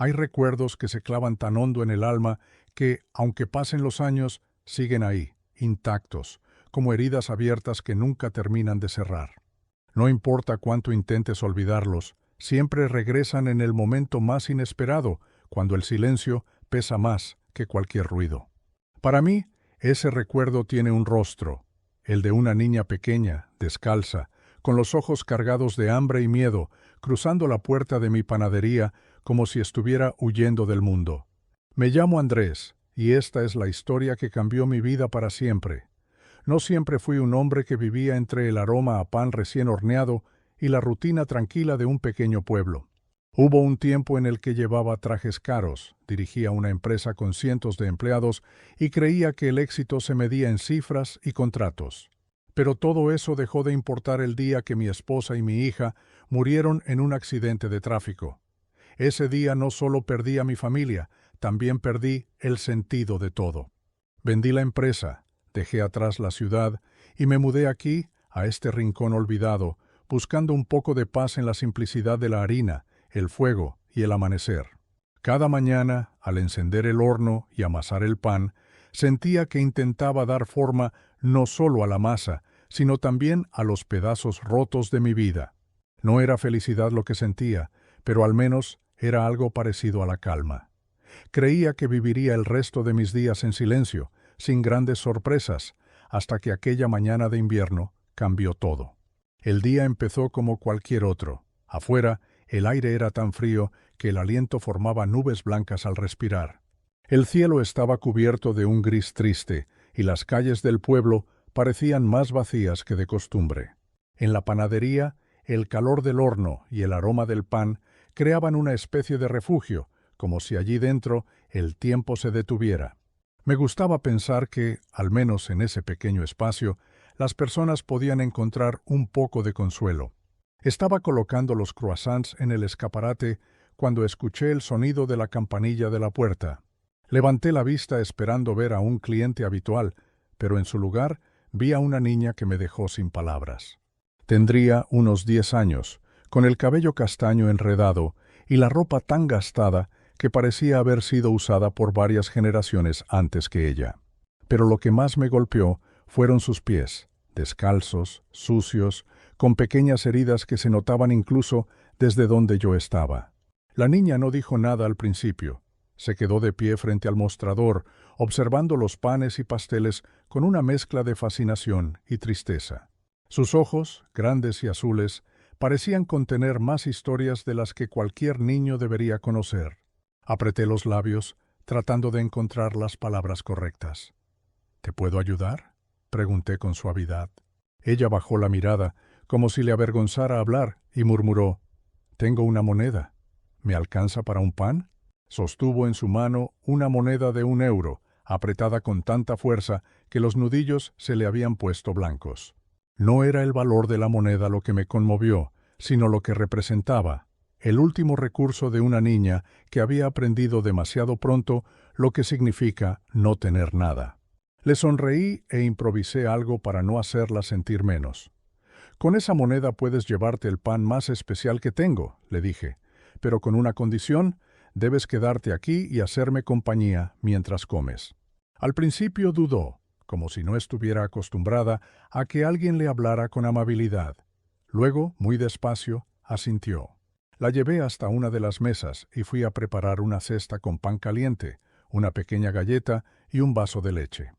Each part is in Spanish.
Hay recuerdos que se clavan tan hondo en el alma que, aunque pasen los años, siguen ahí, intactos, como heridas abiertas que nunca terminan de cerrar. No importa cuánto intentes olvidarlos, siempre regresan en el momento más inesperado, cuando el silencio pesa más que cualquier ruido. Para mí, ese recuerdo tiene un rostro, el de una niña pequeña, descalza, con los ojos cargados de hambre y miedo, cruzando la puerta de mi panadería como si estuviera huyendo del mundo. Me llamo Andrés, y esta es la historia que cambió mi vida para siempre. No siempre fui un hombre que vivía entre el aroma a pan recién horneado y la rutina tranquila de un pequeño pueblo. Hubo un tiempo en el que llevaba trajes caros, dirigía una empresa con cientos de empleados y creía que el éxito se medía en cifras y contratos. Pero todo eso dejó de importar el día que mi esposa y mi hija murieron en un accidente de tráfico. Ese día no solo perdí a mi familia, también perdí el sentido de todo. Vendí la empresa, dejé atrás la ciudad y me mudé aquí, a este rincón olvidado, buscando un poco de paz en la simplicidad de la harina, el fuego y el amanecer. Cada mañana, al encender el horno y amasar el pan, sentía que intentaba dar forma no solo a la masa, sino también a los pedazos rotos de mi vida. No era felicidad lo que sentía, pero al menos era algo parecido a la calma. Creía que viviría el resto de mis días en silencio, sin grandes sorpresas, hasta que aquella mañana de invierno cambió todo. El día empezó como cualquier otro. Afuera, el aire era tan frío que el aliento formaba nubes blancas al respirar. El cielo estaba cubierto de un gris triste y las calles del pueblo parecían más vacías que de costumbre. En la panadería, el calor del horno y el aroma del pan creaban una especie de refugio, como si allí dentro el tiempo se detuviera. Me gustaba pensar que, al menos en ese pequeño espacio, las personas podían encontrar un poco de consuelo. Estaba colocando los croissants en el escaparate cuando escuché el sonido de la campanilla de la puerta. Levanté la vista esperando ver a un cliente habitual, pero en su lugar vi a una niña que me dejó sin palabras. Tendría unos 10 años, con el cabello castaño enredado y la ropa tan gastada que parecía haber sido usada por varias generaciones antes que ella. Pero lo que más me golpeó fueron sus pies, descalzos, sucios, con pequeñas heridas que se notaban incluso desde donde yo estaba. La niña no dijo nada al principio. Se quedó de pie frente al mostrador, observando los panes y pasteles con una mezcla de fascinación y tristeza. Sus ojos, grandes y azules, parecían contener más historias de las que cualquier niño debería conocer. Apreté los labios, tratando de encontrar las palabras correctas. ¿Te puedo ayudar?, pregunté con suavidad. Ella bajó la mirada, como si le avergonzara hablar, y murmuró: «Tengo una moneda. ¿Me alcanza para un pan?». Sostuvo en su mano una moneda de 1 euro, apretada con tanta fuerza que los nudillos se le habían puesto blancos. No era el valor de la moneda lo que me conmovió, sino lo que representaba, el último recurso de una niña que había aprendido demasiado pronto lo que significa no tener nada. Le sonreí e improvisé algo para no hacerla sentir menos. «Con esa moneda puedes llevarte el pan más especial que tengo», le dije, «pero con una condición: debes quedarte aquí y hacerme compañía mientras comes». Al principio dudó, como si no estuviera acostumbrada a que alguien le hablara con amabilidad. Luego, muy despacio, asintió. La llevé hasta una de las mesas y fui a preparar una cesta con pan caliente, una pequeña galleta y un vaso de leche.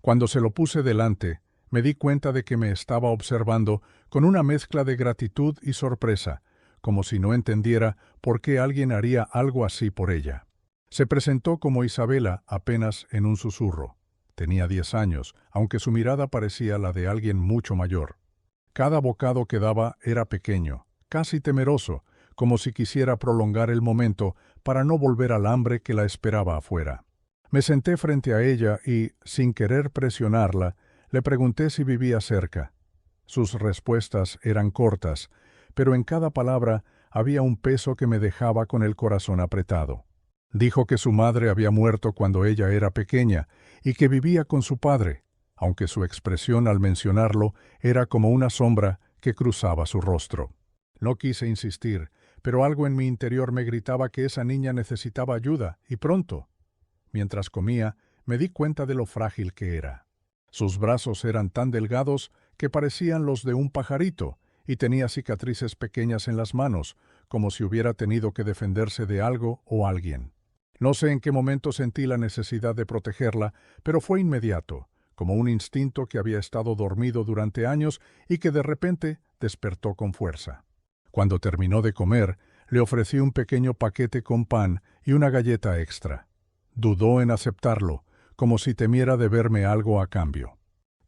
Cuando se lo puse delante, me di cuenta de que me estaba observando con una mezcla de gratitud y sorpresa, como si no entendiera por qué alguien haría algo así por ella. Se presentó como Isabela apenas en un susurro. Tenía 10 años, aunque su mirada parecía la de alguien mucho mayor. Cada bocado que daba era pequeño, casi temeroso, como si quisiera prolongar el momento para no volver al hambre que la esperaba afuera. Me senté frente a ella y, sin querer presionarla, le pregunté si vivía cerca. Sus respuestas eran cortas, pero en cada palabra había un peso que me dejaba con el corazón apretado. Dijo que su madre había muerto cuando ella era pequeña y que vivía con su padre, aunque su expresión al mencionarlo era como una sombra que cruzaba su rostro. No quise insistir, pero algo en mi interior me gritaba que esa niña necesitaba ayuda, y pronto. Mientras comía, me di cuenta de lo frágil que era. Sus brazos eran tan delgados que parecían los de un pajarito, y tenía cicatrices pequeñas en las manos, como si hubiera tenido que defenderse de algo o alguien. No sé en qué momento sentí la necesidad de protegerla, pero fue inmediato, como un instinto que había estado dormido durante años y que de repente despertó con fuerza. Cuando terminó de comer, le ofrecí un pequeño paquete con pan y una galleta extra. Dudó en aceptarlo, como si temiera deberme algo a cambio.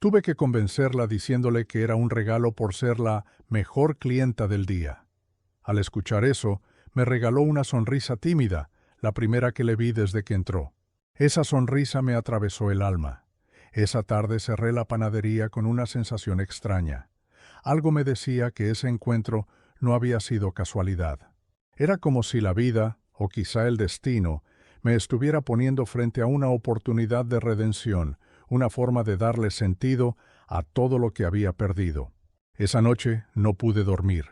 Tuve que convencerla diciéndole que era un regalo por ser la mejor clienta del día. Al escuchar eso, me regaló una sonrisa tímida, la primera que le vi desde que entró. Esa sonrisa me atravesó el alma. Esa tarde cerré la panadería con una sensación extraña. Algo me decía que ese encuentro no había sido casualidad. Era como si la vida, o quizá el destino, me estuviera poniendo frente a una oportunidad de redención, una forma de darle sentido a todo lo que había perdido. Esa noche no pude dormir.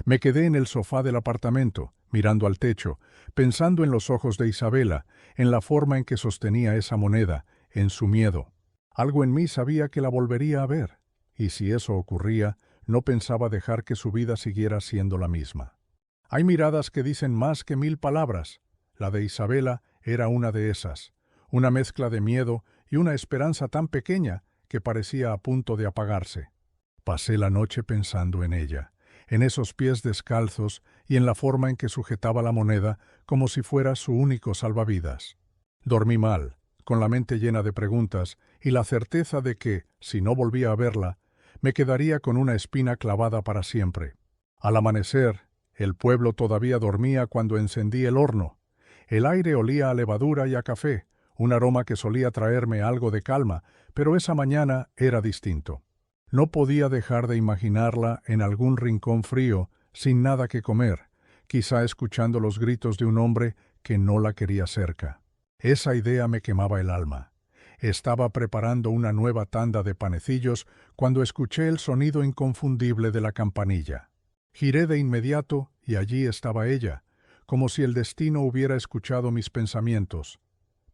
Me quedé en el sofá del apartamento, mirando al techo, pensando en los ojos de Isabela, en la forma en que sostenía esa moneda, en su miedo. Algo en mí sabía que la volvería a ver, y si eso ocurría, no pensaba dejar que su vida siguiera siendo la misma. Hay miradas que dicen más que 1000 palabras. La de Isabela era una de esas, una mezcla de miedo y una esperanza tan pequeña que parecía a punto de apagarse. Pasé la noche pensando en ella, en esos pies descalzos y en la forma en que sujetaba la moneda como si fuera su único salvavidas. Dormí mal, con la mente llena de preguntas y la certeza de que, si no volvía a verla, me quedaría con una espina clavada para siempre. Al amanecer, el pueblo todavía dormía cuando encendí el horno. El aire olía a levadura y a café, un aroma que solía traerme algo de calma, pero esa mañana era distinto. No podía dejar de imaginarla en algún rincón frío, sin nada que comer, quizá escuchando los gritos de un hombre que no la quería cerca. Esa idea me quemaba el alma. Estaba preparando una nueva tanda de panecillos cuando escuché el sonido inconfundible de la campanilla. Giré de inmediato y allí estaba ella, como si el destino hubiera escuchado mis pensamientos.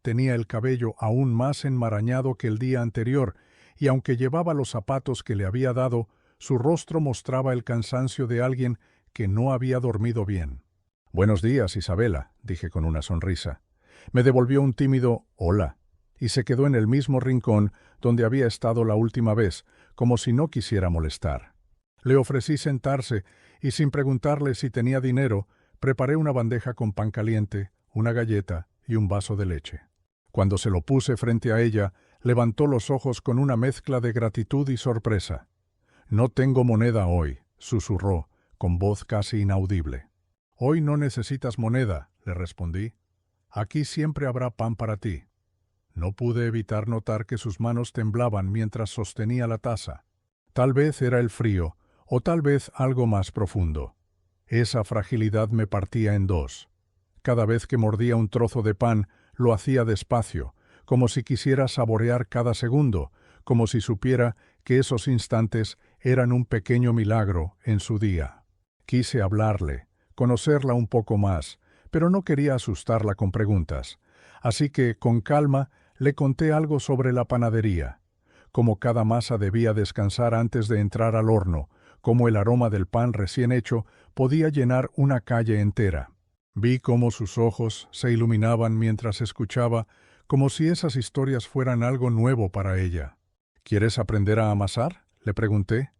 Tenía el cabello aún más enmarañado que el día anterior, y aunque llevaba los zapatos que le había dado, su rostro mostraba el cansancio de alguien que no había dormido bien. «Buenos días, Isabela», dije con una sonrisa. Me devolvió un tímido «hola» y se quedó en el mismo rincón donde había estado la última vez, como si no quisiera molestar. Le ofrecí sentarse y, sin preguntarle si tenía dinero, preparé una bandeja con pan caliente, una galleta y un vaso de leche. Cuando se lo puse frente a ella, levantó los ojos con una mezcla de gratitud y sorpresa. «No tengo moneda hoy», susurró, con voz casi inaudible. «Hoy no necesitas moneda», le respondí. «Aquí siempre habrá pan para ti». No pude evitar notar que sus manos temblaban mientras sostenía la taza. Tal vez era el frío, o tal vez algo más profundo. Esa fragilidad me partía en dos. Cada vez que mordía un trozo de pan, lo hacía despacio, como si quisiera saborear cada segundo, como si supiera que esos instantes eran un pequeño milagro en su día. Quise hablarle, conocerla un poco más, pero no quería asustarla con preguntas. Así que, con calma, le conté algo sobre la panadería, cómo cada masa debía descansar antes de entrar al horno, cómo el aroma del pan recién hecho podía llenar una calle entera. Vi cómo sus ojos se iluminaban mientras escuchaba, como si esas historias fueran algo nuevo para ella. «¿Quieres aprender a amasar?», le pregunté.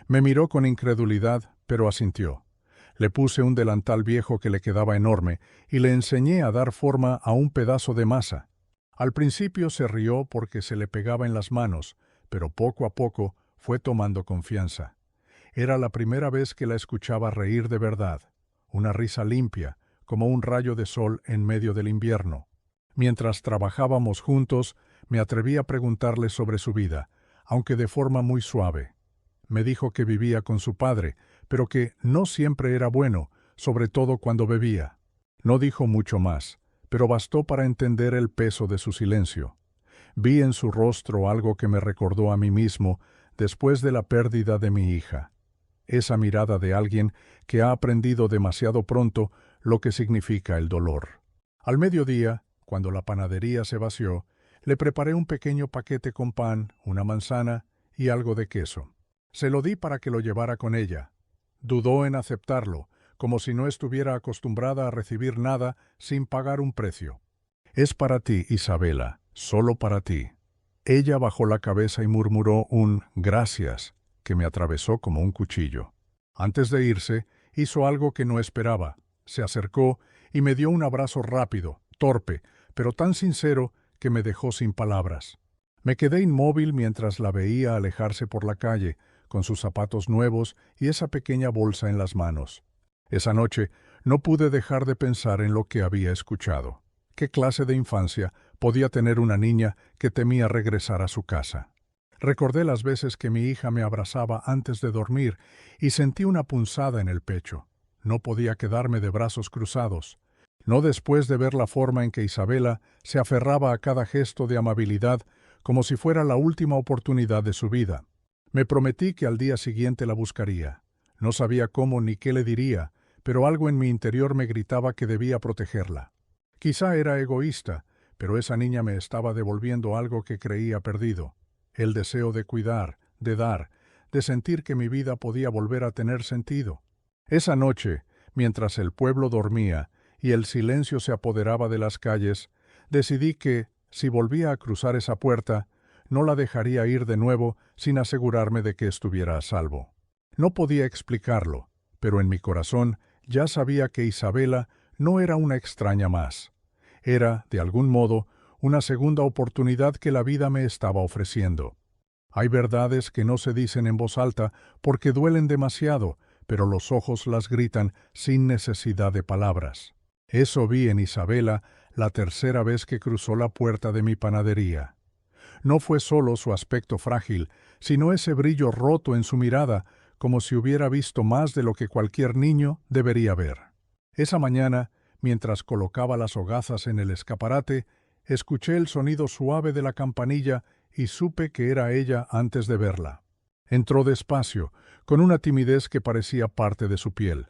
Me miró con incredulidad, pero asintió. Le puse un delantal viejo que le quedaba enorme y le enseñé a dar forma a un pedazo de masa. Al principio se rió porque se le pegaba en las manos, pero poco a poco fue tomando confianza. Era la primera vez que la escuchaba reír de verdad, una risa limpia, como un rayo de sol en medio del invierno. Mientras trabajábamos juntos, me atreví a preguntarle sobre su vida, aunque de forma muy suave. Me dijo que vivía con su padre, pero que no siempre era bueno, sobre todo cuando bebía. No dijo mucho más, pero bastó para entender el peso de su silencio. Vi en su rostro algo que me recordó a mí mismo después de la pérdida de mi hija. esa mirada de alguien que ha aprendido demasiado pronto lo que significa el dolor. Al mediodía, cuando la panadería se vació, le preparé un pequeño paquete con pan, una manzana y algo de queso. Se lo di para que lo llevara con ella. Dudó en aceptarlo, como si no estuviera acostumbrada a recibir nada sin pagar un precio. «Es para ti, Isabela, solo para ti». Ella bajó la cabeza y murmuró un «gracias», que me atravesó como un cuchillo. Antes de irse, hizo algo que no esperaba. Se acercó y me dio un abrazo rápido, torpe, pero tan sincero que me dejó sin palabras. Me quedé inmóvil mientras la veía alejarse por la calle, con sus zapatos nuevos y esa pequeña bolsa en las manos. Esa noche no pude dejar de pensar en lo que había escuchado. ¿Qué clase de infancia podía tener una niña que temía regresar a su casa? Recordé las veces que mi hija me abrazaba antes de dormir y sentí una punzada en el pecho. No podía quedarme de brazos cruzados. No después de ver la forma en que Isabela se aferraba a cada gesto de amabilidad como si fuera la última oportunidad de su vida. Me prometí que al día siguiente la buscaría. No sabía cómo ni qué le diría, pero algo en mi interior me gritaba que debía protegerla. Quizá era egoísta, pero esa niña me estaba devolviendo algo que creía perdido. El deseo de cuidar, de dar, de sentir que mi vida podía volver a tener sentido. Esa noche, mientras el pueblo dormía y el silencio se apoderaba de las calles, decidí que, si volvía a cruzar esa puerta, no la dejaría ir de nuevo sin asegurarme de que estuviera a salvo. No podía explicarlo, pero en mi corazón ya sabía que Isabela no era una extraña más. Era, de algún modo, una segunda oportunidad que la vida me estaba ofreciendo. Hay verdades que no se dicen en voz alta porque duelen demasiado, pero los ojos las gritan sin necesidad de palabras. Eso vi en Isabela la tercera vez que cruzó la puerta de mi panadería. No fue solo su aspecto frágil, sino ese brillo roto en su mirada, como si hubiera visto más de lo que cualquier niño debería ver. Esa mañana, mientras colocaba las hogazas en el escaparate, escuché el sonido suave de la campanilla y supe que era ella antes de verla. Entró despacio, con una timidez que parecía parte de su piel.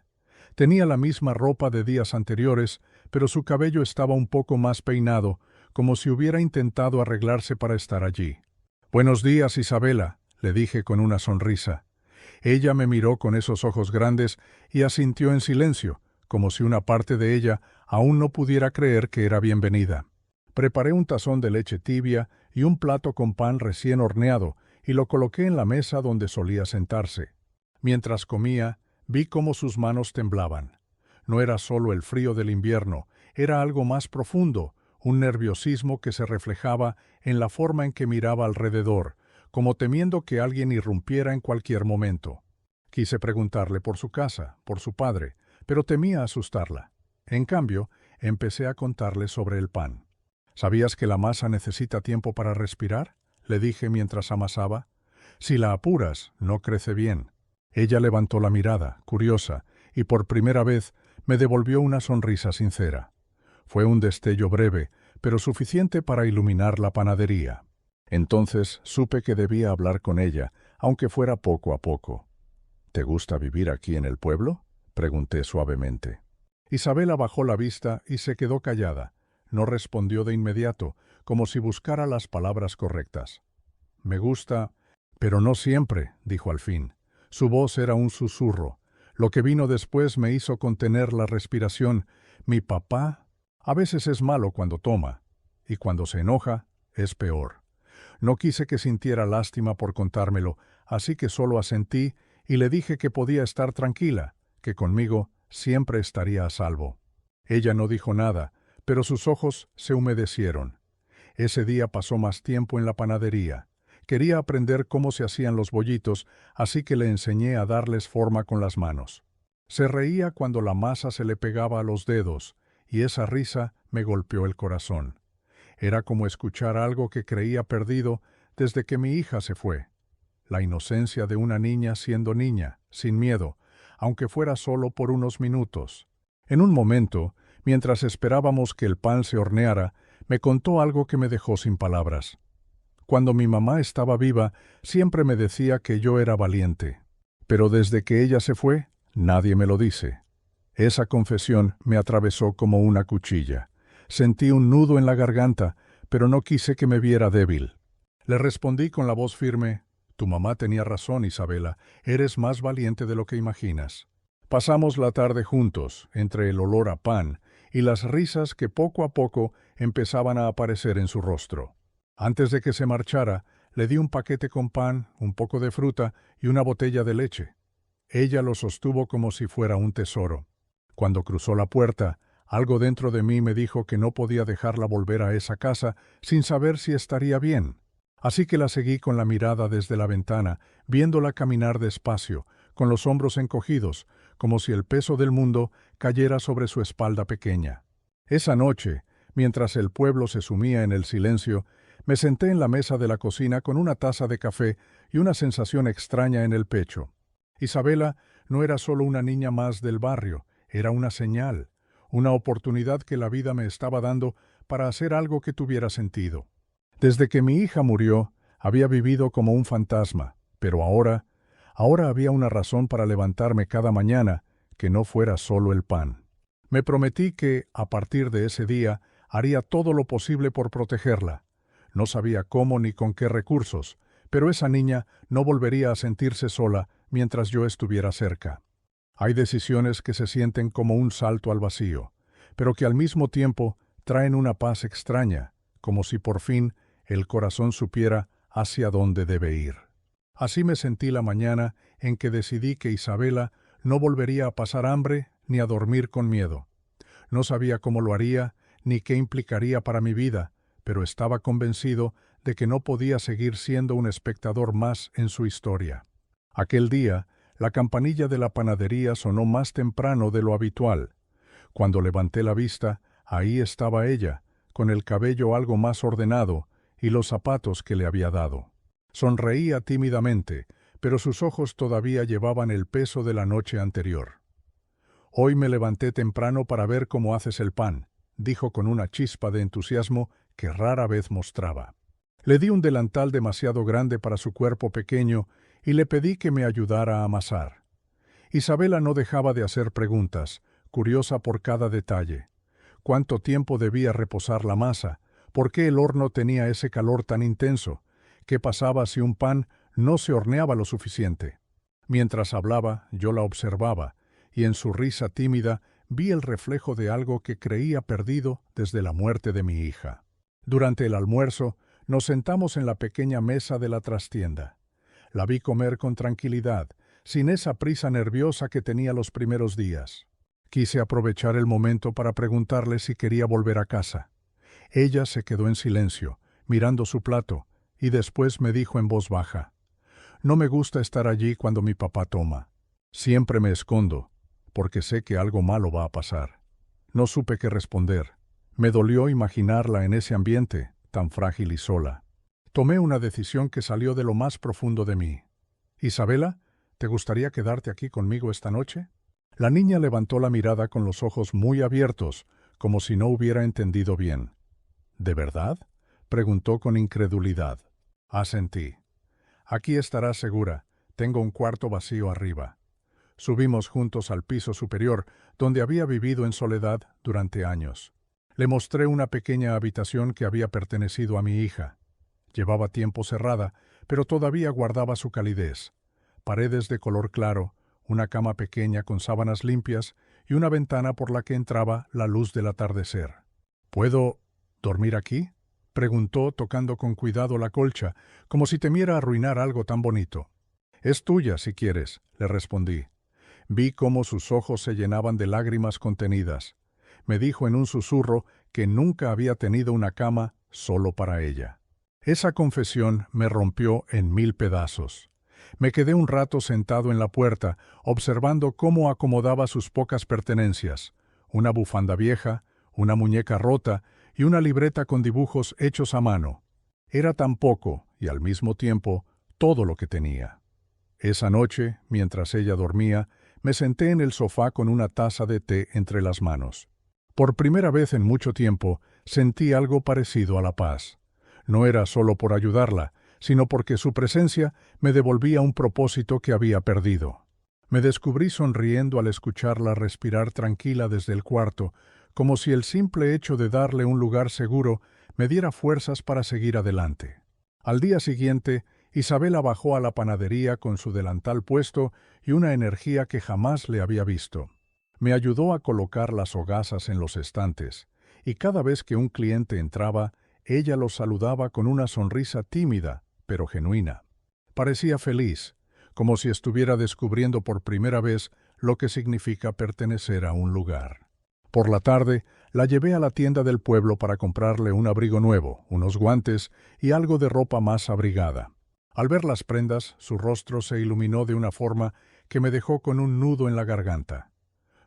Tenía la misma ropa de días anteriores, pero su cabello estaba un poco más peinado, como si hubiera intentado arreglarse para estar allí. «Buenos días, Isabela», le dije con una sonrisa. Ella me miró con esos ojos grandes y asintió en silencio, como si una parte de ella aún no pudiera creer que era bienvenida. Preparé un tazón de leche tibia y un plato con pan recién horneado y lo coloqué en la mesa donde solía sentarse. Mientras comía, vi cómo sus manos temblaban. No era solo el frío del invierno, era algo más profundo, un nerviosismo que se reflejaba en la forma en que miraba alrededor, como temiendo que alguien irrumpiera en cualquier momento. Quise preguntarle por su casa, por su padre, pero temía asustarla. En cambio, empecé a contarle sobre el pan. «¿Sabías que la masa necesita tiempo para respirar?», le dije mientras amasaba. «Si la apuras, no crece bien». Ella levantó la mirada, curiosa, y por primera vez me devolvió una sonrisa sincera. Fue un destello breve, pero suficiente para iluminar la panadería. Entonces supe que debía hablar con ella, aunque fuera poco a poco. «¿Te gusta vivir aquí en el pueblo?», pregunté suavemente. Isabela bajó la vista y se quedó callada. No respondió de inmediato, como si buscara las palabras correctas. «Me gusta, pero no siempre», dijo al fin. Su voz era un susurro. Lo que vino después me hizo contener la respiración. «Mi papá a veces es malo cuando toma, y cuando se enoja es peor». No quise que sintiera lástima por contármelo, así que solo asentí y le dije que podía estar tranquila, que conmigo siempre estaría a salvo. Ella no dijo nada, pero sus ojos se humedecieron. Ese día pasó más tiempo en la panadería. Quería aprender cómo se hacían los bollitos, así que le enseñé a darles forma con las manos. Se reía cuando la masa se le pegaba a los dedos, y esa risa me golpeó el corazón. Era como escuchar algo que creía perdido desde que mi hija se fue. La inocencia de una niña siendo niña, sin miedo, aunque fuera solo por unos minutos. En un momento, mientras esperábamos que el pan se horneara, me contó algo que me dejó sin palabras. Cuando mi mamá estaba viva, siempre me decía que yo era valiente. Pero desde que ella se fue, nadie me lo dice. Esa confesión me atravesó como una cuchilla. Sentí un nudo en la garganta, pero no quise que me viera débil. Le respondí con la voz firme: «Tu mamá tenía razón, Isabela. Eres más valiente de lo que imaginas». Pasamos la tarde juntos, entre el olor a pan y las risas que poco a poco empezaban a aparecer en su rostro. Antes de que se marchara, le di un paquete con pan, un poco de fruta y una botella de leche. Ella lo sostuvo como si fuera un tesoro. Cuando cruzó la puerta, algo dentro de mí me dijo que no podía dejarla volver a esa casa sin saber si estaría bien. Así que la seguí con la mirada desde la ventana, viéndola caminar despacio, con los hombros encogidos, como si el peso del mundo cayera sobre su espalda pequeña. Esa noche, mientras el pueblo se sumía en el silencio, me senté en la mesa de la cocina con una taza de café y una sensación extraña en el pecho. Isabela no era solo una niña más del barrio, era una señal, una oportunidad que la vida me estaba dando para hacer algo que tuviera sentido. Desde que mi hija murió, había vivido como un fantasma, pero ahora había una razón para levantarme cada mañana que no fuera solo el pan. Me prometí que, a partir de ese día, haría todo lo posible por protegerla. No sabía cómo ni con qué recursos, pero esa niña no volvería a sentirse sola mientras yo estuviera cerca. Hay decisiones que se sienten como un salto al vacío, pero que al mismo tiempo traen una paz extraña, como si por fin el corazón supiera hacia dónde debe ir. Así me sentí la mañana en que decidí que Isabela no volvería a pasar hambre ni a dormir con miedo. No sabía cómo lo haría ni qué implicaría para mi vida, pero estaba convencido de que no podía seguir siendo un espectador más en su historia. Aquel día, la campanilla de la panadería sonó más temprano de lo habitual. Cuando levanté la vista, ahí estaba ella, con el cabello algo más ordenado y los zapatos que le había dado. Sonreía tímidamente, pero sus ojos todavía llevaban el peso de la noche anterior. «Hoy me levanté temprano para ver cómo haces el pan», dijo con una chispa de entusiasmo que rara vez mostraba. Le di un delantal demasiado grande para su cuerpo pequeño y le pedí que me ayudara a amasar. Isabela no dejaba de hacer preguntas, curiosa por cada detalle. ¿Cuánto tiempo debía reposar la masa? ¿Por qué el horno tenía ese calor tan intenso? ¿Qué pasaba si un pan no se horneaba lo suficiente? Mientras hablaba, yo la observaba, y en su risa tímida vi el reflejo de algo que creía perdido desde la muerte de mi hija. Durante el almuerzo, nos sentamos en la pequeña mesa de la trastienda. La vi comer con tranquilidad, sin esa prisa nerviosa que tenía los primeros días. Quise aprovechar el momento para preguntarle si quería volver a casa. Ella se quedó en silencio, mirando su plato, y después me dijo en voz baja: «No me gusta estar allí cuando mi papá toma. Siempre me escondo, porque sé que algo malo va a pasar». No supe qué responder. Me dolió imaginarla en ese ambiente, tan frágil y sola. Tomé una decisión que salió de lo más profundo de mí. «Isabela, ¿te gustaría quedarte aquí conmigo esta noche?» La niña levantó la mirada con los ojos muy abiertos, como si no hubiera entendido bien. «¿De verdad?», preguntó con incredulidad. Asentí. «Aquí estarás segura. Tengo un cuarto vacío arriba». Subimos juntos al piso superior, donde había vivido en soledad durante años. Le mostré una pequeña habitación que había pertenecido a mi hija. Llevaba tiempo cerrada, pero todavía guardaba su calidez. Paredes de color claro, una cama pequeña con sábanas limpias y una ventana por la que entraba la luz del atardecer. «¿Puedo dormir aquí?», preguntó, tocando con cuidado la colcha, como si temiera arruinar algo tan bonito. «Es tuya, si quieres», le respondí. Vi cómo sus ojos se llenaban de lágrimas contenidas. Me dijo en un susurro que nunca había tenido una cama solo para ella. Esa confesión me rompió en 1000 pedazos. Me quedé un rato sentado en la puerta, observando cómo acomodaba sus pocas pertenencias: una bufanda vieja, una muñeca rota y una libreta con dibujos hechos a mano. Era tan poco y al mismo tiempo todo lo que tenía. Esa noche, mientras ella dormía, me senté en el sofá con una taza de té entre las manos. Por primera vez en mucho tiempo sentí algo parecido a la paz. No era solo por ayudarla, sino porque su presencia me devolvía un propósito que había perdido. Me descubrí sonriendo al escucharla respirar tranquila desde el cuarto, como si el simple hecho de darle un lugar seguro me diera fuerzas para seguir adelante. Al día siguiente, Isabela bajó a la panadería con su delantal puesto y una energía que jamás le había visto. Me ayudó a colocar las hogazas en los estantes, y cada vez que un cliente entraba, ella los saludaba con una sonrisa tímida, pero genuina. Parecía feliz, como si estuviera descubriendo por primera vez lo que significa pertenecer a un lugar. Por la tarde, la llevé a la tienda del pueblo para comprarle un abrigo nuevo, unos guantes y algo de ropa más abrigada. Al ver las prendas, su rostro se iluminó de una forma que me dejó con un nudo en la garganta.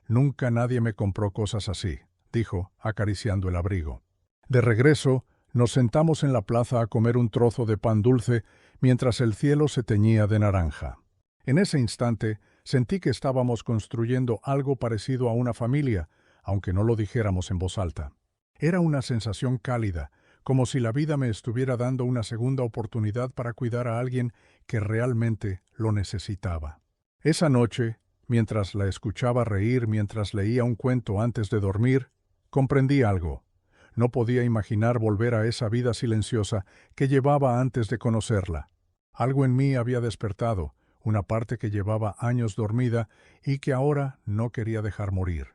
«Nunca nadie me compró cosas así», dijo, acariciando el abrigo. De regreso, nos sentamos en la plaza a comer un trozo de pan dulce mientras el cielo se teñía de naranja. En ese instante, sentí que estábamos construyendo algo parecido a una familia, aunque no lo dijéramos en voz alta. Era una sensación cálida, como si la vida me estuviera dando una segunda oportunidad para cuidar a alguien que realmente lo necesitaba. Esa noche, mientras la escuchaba reír mientras leía un cuento antes de dormir, comprendí algo. No podía imaginar volver a esa vida silenciosa que llevaba antes de conocerla. Algo en mí había despertado, una parte que llevaba años dormida y que ahora no quería dejar morir.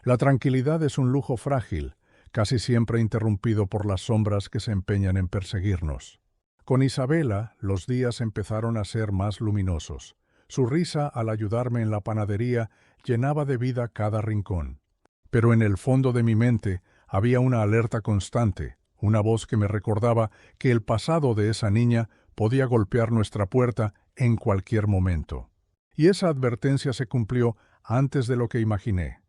La tranquilidad es un lujo frágil, casi siempre interrumpido por las sombras que se empeñan en perseguirnos. Con Isabela, los días empezaron a ser más luminosos. Su risa, al ayudarme en la panadería, llenaba de vida cada rincón. Pero en el fondo de mi mente había una alerta constante, una voz que me recordaba que el pasado de esa niña podía golpear nuestra puerta en cualquier momento. Y esa advertencia se cumplió antes de lo que imaginé.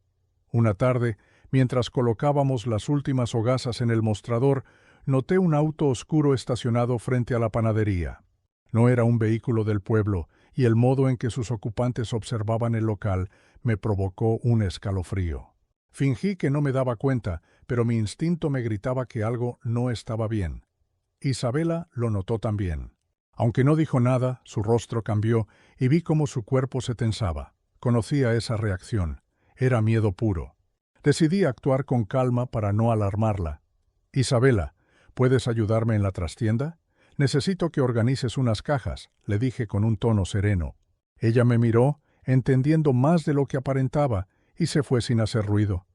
Una tarde, mientras colocábamos las últimas hogazas en el mostrador, noté un auto oscuro estacionado frente a la panadería. No era un vehículo del pueblo, y el modo en que sus ocupantes observaban el local me provocó un escalofrío. Fingí que no me daba cuenta, pero mi instinto me gritaba que algo no estaba bien. Isabela lo notó también. Aunque no dijo nada, su rostro cambió y vi cómo su cuerpo se tensaba. Conocía esa reacción. Era miedo puro. Decidí actuar con calma para no alarmarla. «Isabela, ¿puedes ayudarme en la trastienda? Necesito que organices unas cajas», le dije con un tono sereno. Ella me miró, entendiendo más de lo que aparentaba, y se fue sin hacer ruido.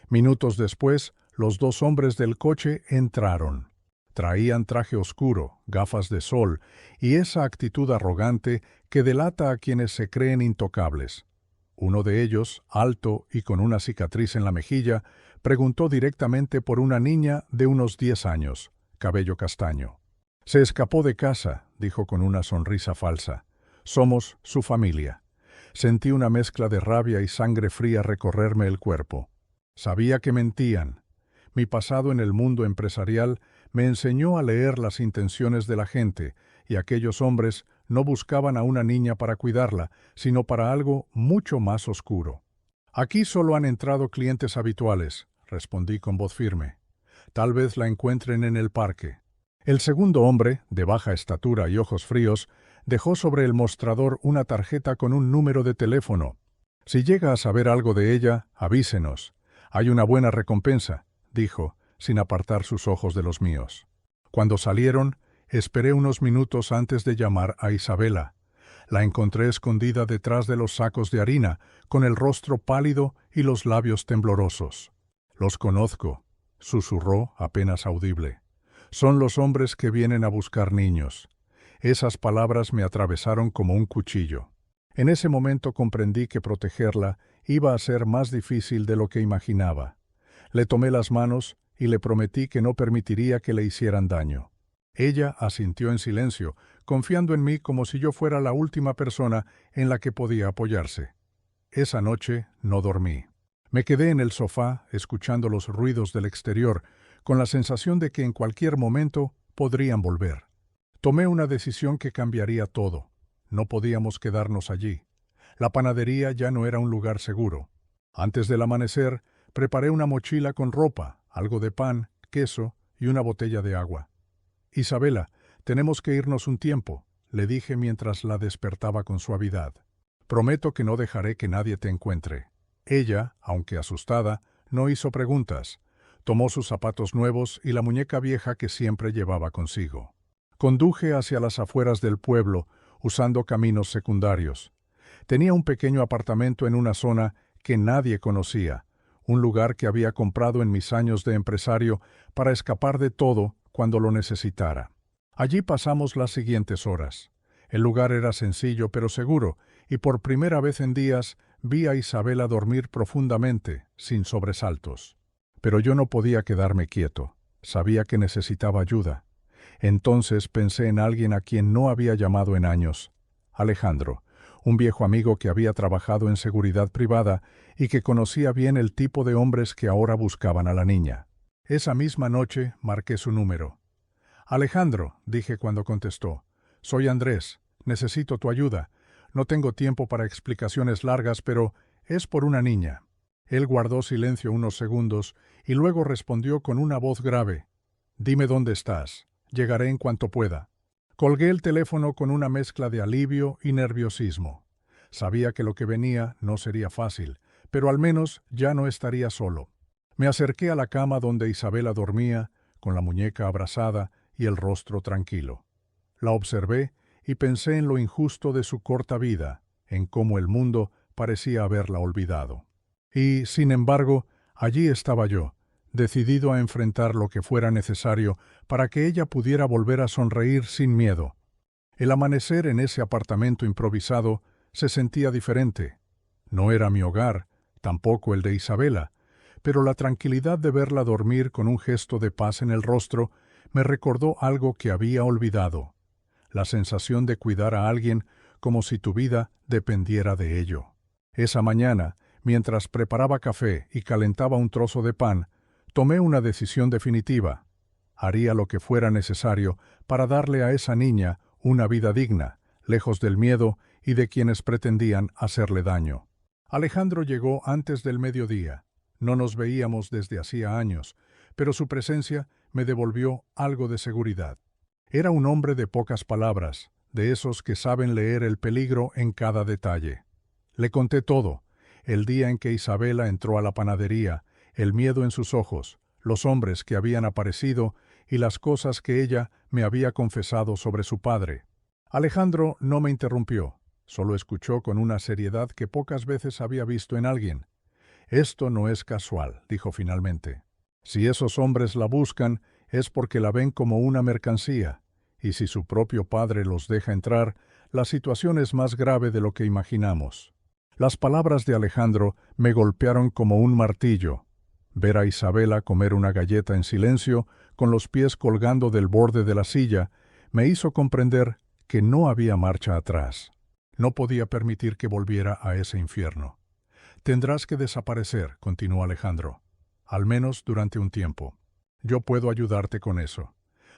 Minutos después, los dos hombres del coche entraron. Traían traje oscuro, gafas de sol y esa actitud arrogante que delata a quienes se creen intocables. Uno de ellos, alto y con una cicatriz en la mejilla, preguntó directamente por una niña de unos 10 años, cabello castaño. «Se escapó de casa», dijo con una sonrisa falsa. «Somos su familia». Sentí una mezcla de rabia y sangre fría recorrerme el cuerpo. Sabía que mentían. Mi pasado en el mundo empresarial me enseñó a leer las intenciones de la gente, y aquellos hombres no buscaban a una niña para cuidarla, sino para algo mucho más oscuro. «Aquí solo han entrado clientes habituales», respondí con voz firme. «Tal vez la encuentren en el parque». El segundo hombre, de baja estatura y ojos fríos, dejó sobre el mostrador una tarjeta con un número de teléfono. «Si llega a saber algo de ella, avísenos. Hay una buena recompensa», dijo, sin apartar sus ojos de los míos. Cuando salieron, esperé unos minutos antes de llamar a Isabela. La encontré escondida detrás de los sacos de harina, con el rostro pálido y los labios temblorosos. «Los conozco», susurró apenas audible. «Son los hombres que vienen a buscar niños». Esas palabras me atravesaron como un cuchillo. En ese momento comprendí que protegerla iba a ser más difícil de lo que imaginaba. Le tomé las manos y le prometí que no permitiría que le hicieran daño. Ella asintió en silencio, confiando en mí como si yo fuera la última persona en la que podía apoyarse. Esa noche no dormí. Me quedé en el sofá, escuchando los ruidos del exterior, con la sensación de que en cualquier momento podrían volver. Tomé una decisión que cambiaría todo. No podíamos quedarnos allí. La panadería ya no era un lugar seguro. Antes del amanecer, preparé una mochila con ropa, algo de pan, queso y una botella de agua. «Isabela, Tenemos que irnos un tiempo, le dije mientras la despertaba con suavidad. Prometo que no dejaré que nadie te encuentre. Ella, aunque asustada, no hizo preguntas. Tomó sus zapatos nuevos y la muñeca vieja que siempre llevaba consigo. Conduje hacia las afueras del pueblo, usando caminos secundarios. Tenía un pequeño apartamento en una zona que nadie conocía, un lugar que había comprado en mis años de empresario para escapar de todo cuando lo necesitara. Allí pasamos las siguientes horas. El lugar era sencillo pero seguro, y por primera vez en días vi a Isabela dormir profundamente, sin sobresaltos. Pero yo no podía quedarme quieto. Sabía que necesitaba ayuda. Entonces pensé en alguien a quien no había llamado en años. Alejandro, un viejo amigo que había trabajado en seguridad privada y que conocía bien el tipo de hombres que ahora buscaban a la niña. Esa misma noche marqué su número. Alejandro, dije cuando contestó, soy Andrés, necesito tu ayuda. No tengo tiempo para explicaciones largas, pero es por una niña. Él guardó silencio unos segundos y luego respondió con una voz grave. Dime dónde estás. Llegaré en cuanto pueda. Colgué el teléfono con una mezcla de alivio y nerviosismo. Sabía que lo que venía no sería fácil, pero al menos ya no estaría solo. Me acerqué a la cama donde Isabela dormía, con la muñeca abrazada y el rostro tranquilo. La observé y pensé en lo injusto de su corta vida, en cómo el mundo parecía haberla olvidado. Y, sin embargo, allí estaba yo, decidido a enfrentar lo que fuera necesario para que ella pudiera volver a sonreír sin miedo. El amanecer en ese apartamento improvisado se sentía diferente. No era mi hogar, tampoco el de Isabela, pero la tranquilidad de verla dormir con un gesto de paz en el rostro me recordó algo que había olvidado, la sensación de cuidar a alguien como si tu vida dependiera de ello. Esa mañana, mientras preparaba café y calentaba un trozo de pan, tomé una decisión definitiva. Haría lo que fuera necesario para darle a esa niña una vida digna, lejos del miedo y de quienes pretendían hacerle daño. Alejandro llegó antes del mediodía. No nos veíamos desde hacía años, pero su presencia me devolvió algo de seguridad. Era un hombre de pocas palabras, de esos que saben leer el peligro en cada detalle. Le conté todo, el día en que Isabela entró a la panadería, el miedo en sus ojos, los hombres que habían aparecido y las cosas que ella me había confesado sobre su padre. Alejandro no me interrumpió, solo escuchó con una seriedad que pocas veces había visto en alguien. Esto no es casual, dijo finalmente. Si esos hombres la buscan, es porque la ven como una mercancía, y si su propio padre los deja entrar, la situación es más grave de lo que imaginamos. Las palabras de Alejandro me golpearon como un martillo. Ver a Isabela comer una galleta en silencio, con los pies colgando del borde de la silla, me hizo comprender que no había marcha atrás. No podía permitir que volviera a ese infierno. Tendrás que desaparecer, continuó Alejandro, al menos durante un tiempo. Yo puedo ayudarte con eso.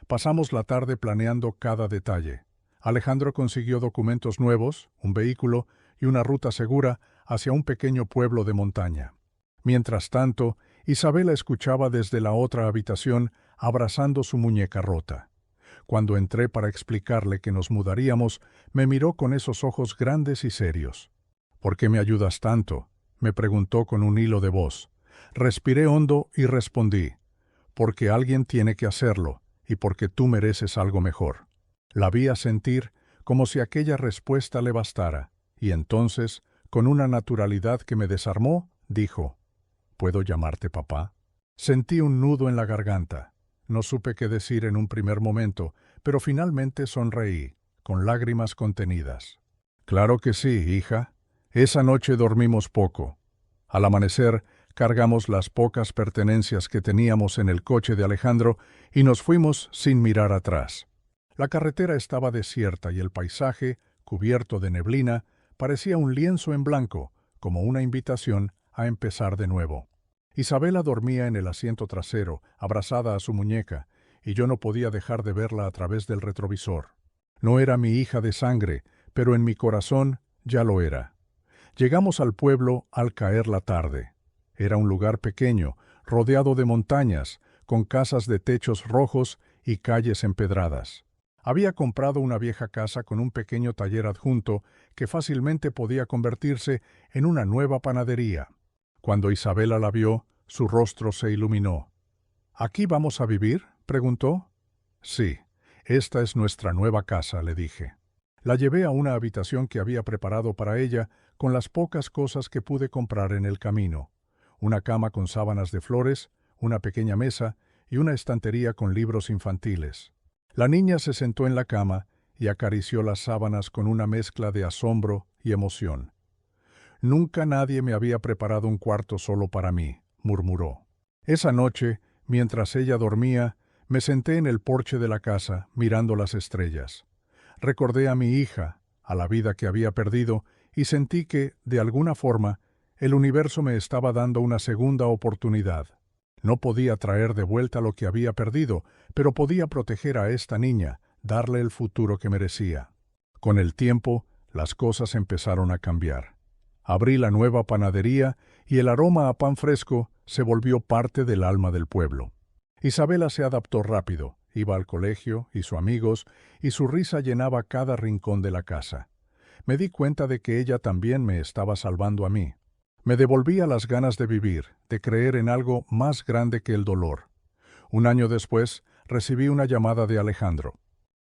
Pasamos la tarde planeando cada detalle. Alejandro consiguió documentos nuevos, un vehículo y una ruta segura hacia un pequeño pueblo de montaña. Mientras tanto, Isabela escuchaba desde la otra habitación, abrazando su muñeca rota. Cuando entré para explicarle que nos mudaríamos, me miró con esos ojos grandes y serios. ¿Por qué me ayudas tanto?, me preguntó con un hilo de voz. Respiré hondo y respondí, porque alguien tiene que hacerlo y porque tú mereces algo mejor. La vi asentir como si aquella respuesta le bastara, y entonces, con una naturalidad que me desarmó, dijo, ¿puedo llamarte papá? Sentí un nudo en la garganta. No supe qué decir en un primer momento, pero finalmente sonreí, con lágrimas contenidas. Claro que sí, hija. Esa noche dormimos poco. Al amanecer, cargamos las pocas pertenencias que teníamos en el coche de Alejandro y nos fuimos sin mirar atrás. La carretera estaba desierta y el paisaje, cubierto de neblina, parecía un lienzo en blanco, como una invitación a empezar de nuevo. Isabela dormía en el asiento trasero, abrazada a su muñeca, y yo no podía dejar de verla a través del retrovisor. No era mi hija de sangre, pero en mi corazón ya lo era. Llegamos al pueblo al caer la tarde. Era un lugar pequeño, rodeado de montañas, con casas de techos rojos y calles empedradas. Había comprado una vieja casa con un pequeño taller adjunto que fácilmente podía convertirse en una nueva panadería. Cuando Isabela la vio, su rostro se iluminó. ¿Aquí vamos a vivir?, preguntó. Sí, esta es nuestra nueva casa, le dije. La llevé a una habitación que había preparado para ella con las pocas cosas que pude comprar en el camino. Una cama con sábanas de flores, una pequeña mesa y una estantería con libros infantiles. La niña se sentó en la cama y acarició las sábanas con una mezcla de asombro y emoción. Nunca nadie me había preparado un cuarto solo para mí, murmuró. Esa noche, mientras ella dormía, me senté en el porche de la casa, mirando las estrellas. Recordé a mi hija, a la vida que había perdido, y sentí que, de alguna forma, el universo me estaba dando una segunda oportunidad. No podía traer de vuelta lo que había perdido, pero podía proteger a esta niña, darle el futuro que merecía. Con el tiempo, las cosas empezaron a cambiar. Abrí la nueva panadería y el aroma a pan fresco se volvió parte del alma del pueblo. Isabela se adaptó rápido, iba al colegio, hizo amigos, y su risa llenaba cada rincón de la casa. Me di cuenta de que ella también me estaba salvando a mí. Me devolvía las ganas de vivir, de creer en algo más grande que el dolor. Un año después, recibí una llamada de Alejandro.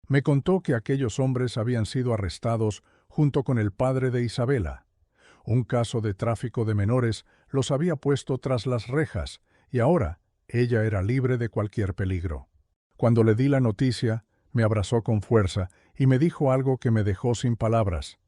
Me contó que aquellos hombres habían sido arrestados junto con el padre de Isabela. Un caso de tráfico de menores los había puesto tras las rejas, y ahora ella era libre de cualquier peligro. Cuando le di la noticia, me abrazó con fuerza y me dijo algo que me dejó sin palabras.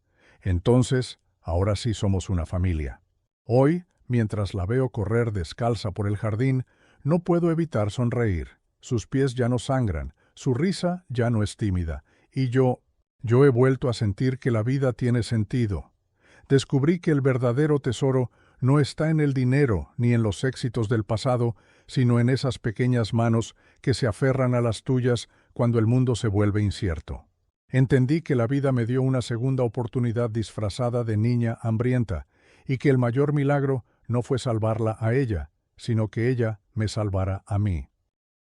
Entonces, ahora sí somos una familia. Hoy, mientras la veo correr descalza por el jardín, no puedo evitar sonreír. Sus pies ya no sangran, su risa ya no es tímida, y yo he vuelto a sentir que la vida tiene sentido. Descubrí que el verdadero tesoro no está en el dinero ni en los éxitos del pasado, sino en esas pequeñas manos que se aferran a las tuyas cuando el mundo se vuelve incierto. Entendí que la vida me dio una segunda oportunidad disfrazada de niña hambrienta, y que el mayor milagro no fue salvarla a ella, sino que ella me salvara a mí.